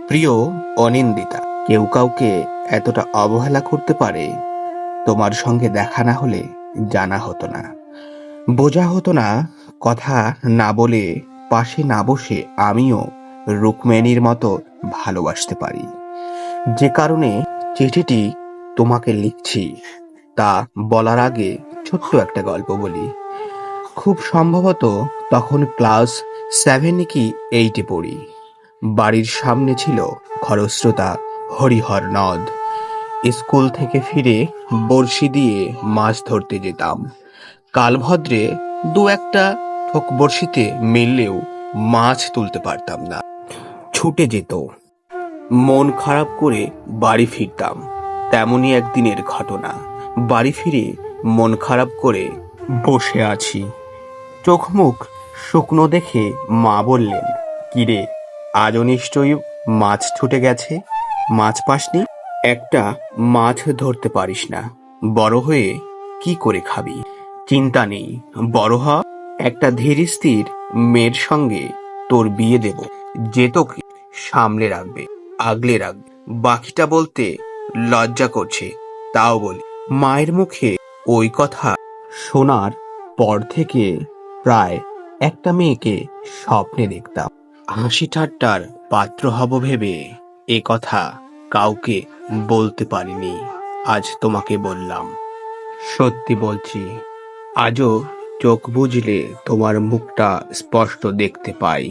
প্রিয় অনিন্দিতা, কেউ কাউকে এতটা অবহেলা করতে পারে? তোমার সঙ্গে দেখা না হলে জানা হতো না, বোঝা হতো না। কথা না বলে, পাশে না বসে আমিও রুকমিনীর মতো ভালোবাসতে পারি। যে কারণে চিঠিটি তোমাকে লিখছি, তা বলার আগে ছোট্ট একটা গল্প বলি। খুব সম্ভবত তখন ক্লাস 7 কি 8 পড়ি। বাড়ির সামনে ছিল খরস্রোতা হরিহর নদ। স্কুল থেকে ফিরে বড়শি দিয়ে মাছ ধরতে যেতাম। কালভদ্রে দু একটা ঠোক বড়শিতে মিললেও মাছ তুলতে পারতাম না, ছুটে যেত। মন খারাপ করে বাড়ি ফিরতাম। তেমনই একদিনের ঘটনা। বাড়ি ফিরে মন খারাপ করে বসে আছি, চোখ মুখ শুকনো দেখে মা বললেন, কিরে, আজও নিশ্চয়ই মাছ ছুটে গেছে, মাছ পাসনি? একটা মাছ ধরতে পারিস না, বড় হয়ে কি করে খাবি? চিন্তা নেই, বড় হ, একটা ধীর স্থির মেয়ের সঙ্গে তোর বিয়ে দেব, যে তোকে সামলে রাখবে, আগলে রাখবে। বাকিটা বলতে লজ্জা করছে, তাও বলি। মায়ের মুখে ওই কথা শোনার পর থেকে প্রায় একটা মেয়েকে স্বপ্নে দেখতাম। হাসি ঠাট্টার পাত্র হব ভেবে এ কথা কাউকে বলতে পারিনি। আজ তোমাকে বললাম। সত্যি বলছি, আজও চোখ বুজলে তোমার মুখটা স্পষ্ট দেখতে পাই।